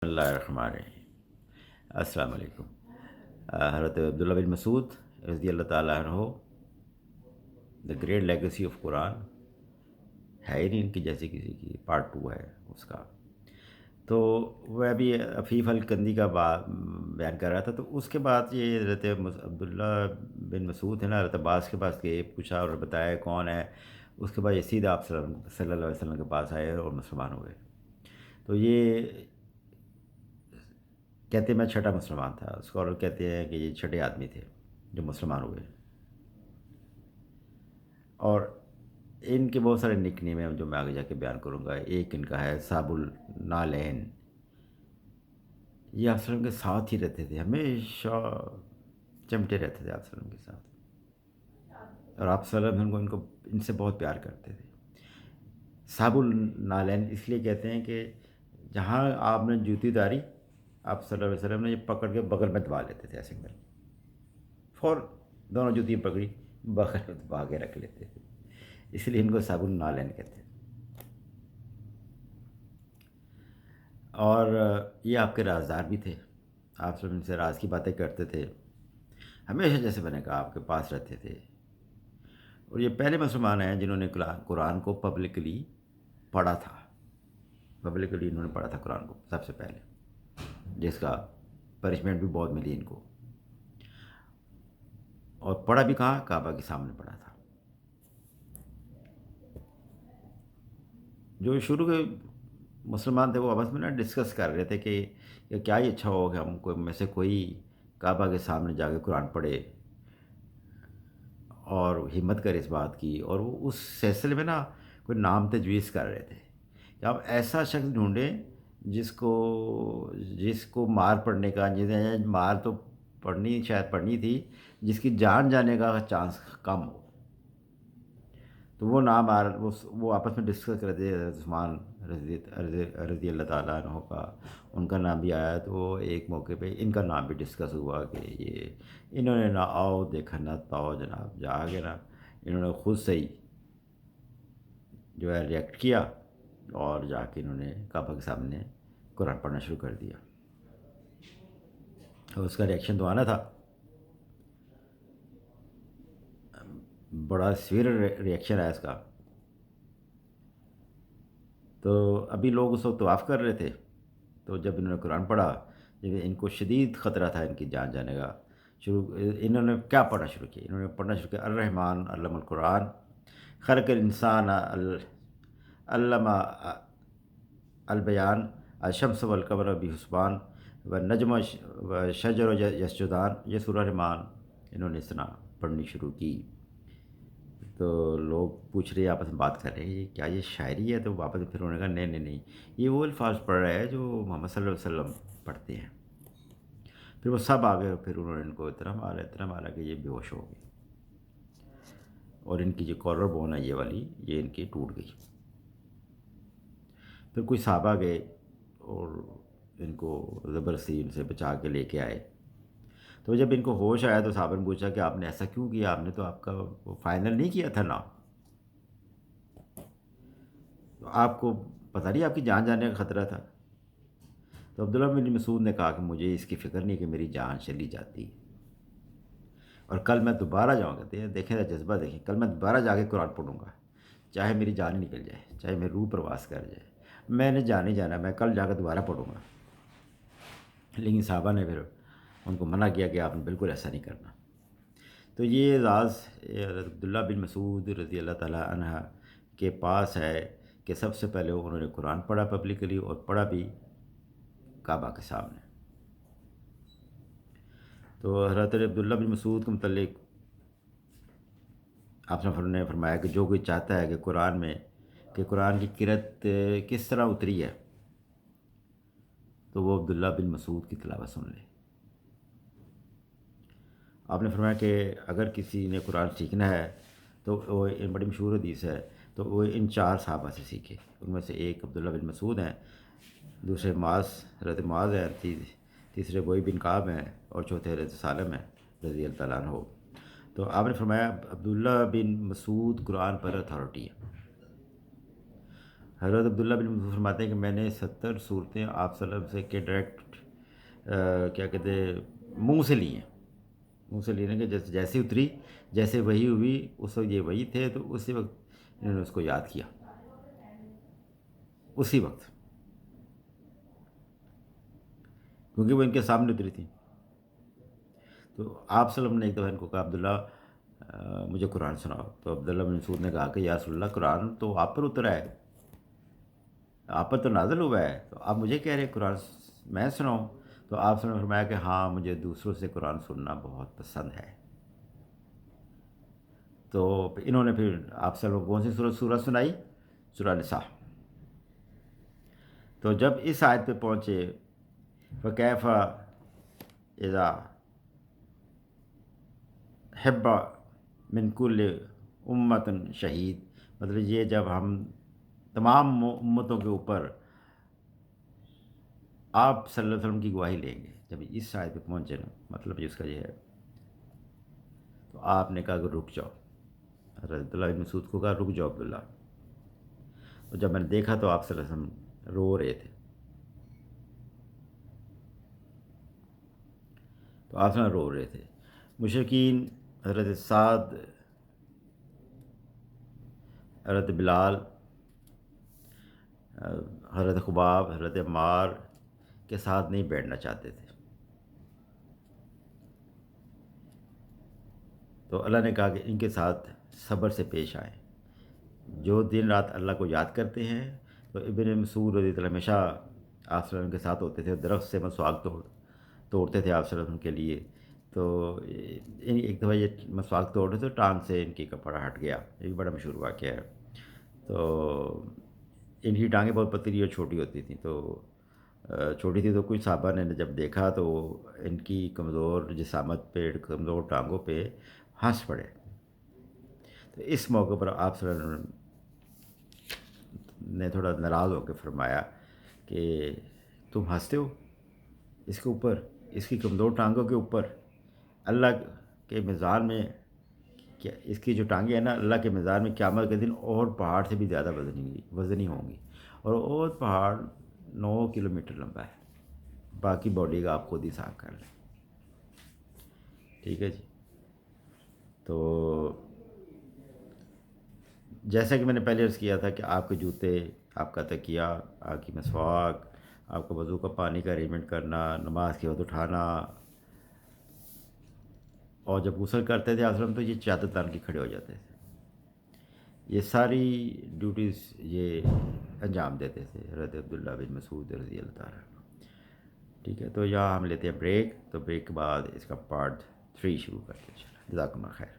اللہ الرحمن الرحیم۔ السلام علیکم۔ حضرت عبداللہ بن مسعود رضی اللہ تعالیٰ عنہ، دا گریٹ لیگسی آف قرآن، ہے ہی نہیں ان کی جیسی کسی کی، پارٹ 2 ہے اس کا۔ تو وہ ابھی عفیف الکندی کا بیان کر رہا تھا، تو اس کے بعد یہ حضرت عبداللہ بن مسعود ہے نا، حضرت عباس کے پاس گئے، پوچھا اور بتایا کون ہے۔ اس کے بعد یہ سیدھا آپ صلی اللہ علیہ وسلم کے پاس آئے اور مسلمان ہوئے۔ تو یہ کہتے ہیں میں چھٹا مسلمان تھا، اسکالر کہتے ہیں کہ یہ چھٹے آدمی تھے جو مسلمان ہوئے۔ اور ان کے بہت سارے نک نیم ہیں جو میں آگے جا کے بیان کروں گا۔ ایک ان کا ہے صاحب النالین۔ یہ آپ وسلم کے ساتھ ہی رہتے تھے، ہمیشہ چمٹے رہتے تھے آپ وسلم کے ساتھ، اور آپ صلی اللہ علیہ وسلم ان سے بہت پیار کرتے تھے۔ صاحب النالین اس لیے کہتے ہیں کہ جہاں آپ نے جوتی اتاری، آپ صلی اللہ علیہ وسلم نے یہ پکڑ کے بغل میں دبا لیتے تھے، ایسے کر فوراً دونوں جوتیاں پکڑی بغل میں دبا کے رکھ لیتے تھے، اس لیے ان کو صاحب النالین کہتے ہیں۔ اور یہ آپ کے رازدار بھی تھے، آپ سب ان سے راز کی باتیں کرتے تھے، ہمیشہ جیسے میں نے کہا آپ کے پاس رہتے تھے۔ اور یہ پہلے مسلمان ہیں جنہوں نے قرآن کو پبلکلی پڑھا تھا، پبلکلی انہوں نے پڑھا تھا قرآن کو سب سے پہلے، جس کا پنشمنٹ بھی بہت ملی ان کو۔ اور پڑھا بھی کہاں؟ کعبہ کے سامنے پڑھا تھا۔ جو شروع کے مسلمان تھے وہ آپس میں ڈسکس کر رہے تھے کہ کیا یہ اچھا ہو کہ ہم کو میں سے کوئی کعبہ کے سامنے جا کے قرآن پڑھے، اور ہمت کرے اس بات کی۔ اور وہ اس سلسلے میں کوئی نام تجویز کر رہے تھے کہ ہم ایسا شخص ڈھونڈیں جس کو مار پڑنے کا، جسے مار تو شاید پڑنی تھی، جس کی جان جانے کا چانس کم ہو۔ تو وہ نام وہ آپس میں ڈسکس کرتے تھے۔ حضرت عثمان رضی اللہ تعالیٰ عنہ کا ان کا نام بھی آیا، تو ایک موقع پہ ان کا نام بھی ڈسکس ہوا کہ یہ انہوں نے نہ آؤ دیکھا نہ پاؤ جناب، جا کے انہوں نے خود سے ہی جو ہے ریئیکٹ کیا، اور جا کے انہوں نے کعبہ کے سامنے قرآن پڑھنا شروع کر دیا۔ اور اس کا ریئیکشن تو آنا تھا، بڑا سویر ریئیکشن ہے اس کا۔ تو ابھی لوگ اس وقت طواف کر رہے تھے، تو جب انہوں نے قرآن پڑھا، جب ان کو شدید خطرہ تھا ان کی جان جانے کا، انہوں نے کیا پڑھنا شروع کیا؟ انہوں نے پڑھنا شروع کیا الرحمن علم القرآن خلق الانسان علمہ البیان الشمس والقمر بحسبان والنجم والشجر یسجدان۔ یہ سورہ رحمان انہوں نے اس طرح پڑھنی شروع کی۔ تو لوگ پوچھ رہے آپس میں بات کر رہے ہیں کیا یہ شاعری ہے؟ تو واپس پھر انہوں نے کہا نہیں، یہ وہ الفاظ پڑھ رہا ہے جو محمد صلی اللہ علیہ وسلم پڑھتے ہیں۔ پھر وہ سب آ گئے، پھر انہوں نے ان کو اتنا مارا کہ یہ بے ہوش ہو گئے، اور ان کی جو کالر بون ہے یہ والی، یہ ان کی ٹوٹ گئی۔ پھر کوئی صحابہ گئے اور ان کو زبردستی ان سے بچا کے لے کے آئے۔ تو جب ان کو ہوش آیا تو صحابہ نے پوچھا کہ آپ نے ایسا کیوں کیا؟ آپ نے تو آپ کا فائنل نہیں کیا تھا نا، تو آپ کو پتہ نہیں آپ کی جان جانے کا خطرہ تھا؟ تو عبداللہ بن مسعود نے کہا کہ مجھے اس کی فکر نہیں کہ میری جان چلی جاتی، اور کل میں دوبارہ جاؤں گا، دیکھیں جذبہ دیکھیں، کل میں دوبارہ جا کے قرآن پڑھوں گا، چاہے میری جان ہی نکل جائے، چاہے میری روح پرواز کر جائے، میں نے جان ہی جانا، میں کل جا کے دوبارہ پڑھوں گا۔ لیکن صحابہ نے پھر ان کو منع کیا کہ آپ نے بالکل ایسا نہیں کرنا۔ تو یہ راز حضرت عبداللہ بن مسعود رضی اللہ تعالیٰ عنہ کے پاس ہے کہ سب سے پہلے انہوں نے قرآن پڑھا پبلکلی، اور پڑھا بھی کعبہ کے سامنے۔ تو حضرت عبداللہ بن مسعود کے متعلق آپ نے فرمایا کہ جو کوئی چاہتا ہے کہ قرآن کی قرأت کس طرح اتری ہے، تو وہ عبداللہ بن مسعود کی تلاوت سن لے۔ آپ نے فرمایا کہ اگر کسی نے قرآن سیکھنا ہے تو وہ بڑی مشہور حدیث ہے، تو وہ ان 4 صحابہ سے سیکھے۔ ان میں سے ایک عبداللہ بن مسعود ہیں، دوسرے حضرت معاذ ہیں، تیسرے وہی بن کعب ہیں، اور چوتھے حضرت سالم ہیں رضی اللہ تعالیٰ عنہ۔ تو آپ نے فرمایا عبداللہ بن مسعود قرآن پر اتھارٹی ہے۔ حضرت عبداللہ بن مسعود فرماتے ہیں کہ میں نے 70 صورتیں آپ صلی اللہ علیہ وسلم سے کے ڈائریکٹ کیا کہتے ہیں منہ سے لی ہیں، منہ سے لینے کے جیسے اتری، جیسے وہی ہوئی اس وقت یہ وہی تھے تو اسی وقت انہوں نے اس کو یاد کیا، اسی وقت، کیونکہ وہ ان کے سامنے اتری تھی۔ تو آپ صلی اللہ علیہ وسلم نے ایک دفعہ ان کو کہا عبداللہ مجھے قرآن سناؤ، تو عبداللہ بن مسعود نے کہا کہ یا رسول اللہ قرآن تو آپ پر اترا ہے، آپ پر تو نازل ہوا ہے، تو آپ مجھے کہہ رہے ہیں قرآن میں سناؤں؟ تو آپ نے فرمایا کہ ہاں مجھے دوسروں سے قرآن سننا بہت پسند ہے۔ تو انہوں نے پھر آپ صلی اللہ علیہ وسلم کو کون سی سورت سنائی؟ سورہ نساء۔ تو جب اس آیت پہ پہنچے فکیف اذا حب من کل امت شہید، مطلب یہ جب ہم تمام امتوں کے اوپر آپ صلی اللہ علیہ وسلم کی گواہی لیں گے، جب اس آیت پہ پہنچے نا، مطلب اس کا یہ ہے، تو آپ نے کہا کہ رک جاؤ، حضرت عبداللہ بن مسعود کو کہا رک جاؤ عبداللہ۔ تو جب میں نے دیکھا تو آپ صلی اللہ علیہ وسلم رو رہے تھے، تو آپ صلی اللہ علیہ وسلم رو رہے تھے۔ مشرکین حضرت سعد، حضرت بلال، حضرت خباب، حضرت عمار کے ساتھ نہیں بیٹھنا چاہتے تھے، تو اللہ نے کہا کہ ان کے ساتھ صبر سے پیش آئیں، جو دن رات اللہ کو یاد کرتے ہیں۔ تو ابن مسعود رضی اللہ عنہ ہمیشہ آپ صلی اللہ علیہ وسلم کے ساتھ ہوتے تھے، درخت سے مسواک توڑتے تھے آپ صلی اللہ علیہ وسلم کے لیے، تو ایک دفعہ یہ مسواک توڑ رہے تھے تو ٹانگ سے ان کی کپڑا ہٹ گیا، یہ بھی بڑا مشہور واقعہ ہے۔ تو ان کی ٹانگیں بہت پتلی اور چھوٹی ہوتی تھیں، تو چھوٹی تھی، تو کچھ صحابہ نے جب دیکھا تو ان کی کمزور جسامت پہ، کمزور ٹانگوں پہ ہنس پڑے۔ تو اس موقع پر آپ صلی اللہ علیہ وسلم نے تھوڑا ناراض ہو کے فرمایا کہ تم ہنستے ہو اس کے اوپر، اس کی کمزور ٹانگوں کے اوپر؟ اللہ کے میزان میں کیا اس کی جو ٹانگیں ہیں نا، اللہ کے میزان میں قیامت کے دن اور پہاڑ سے بھی زیادہ وزنی ہوں گی، اور اور پہاڑ 9 کلومیٹر لمبا ہے، باقی باڈی کا آپ خود ہی حساب کر لیں، ٹھیک ہے جی۔ تو جیسا کہ میں نے پہلے عرض کیا تھا کہ آپ کے جوتے، آپ کا تکیہ، آپ کی مسواک، آپ کا وضو کا پانی کا ارینجمنٹ کرنا، نماز کے وقت اٹھانا، اور جب غسل کرتے تھے اصلاً تو یہ چادر تان کے کھڑے ہو جاتے تھے، یہ ساری ڈیوٹیز یہ انجام دیتے تھے حضرت عبداللہ بن مسعود رضی اللہ تعالیٰ عنہ، ٹھیک ہے۔ تو یہاں ہم لیتے ہیں بریک، تو بریک کے بعد اس کا پارٹ 3 شروع کرتے ہیں، جزاکم اللہ خیر۔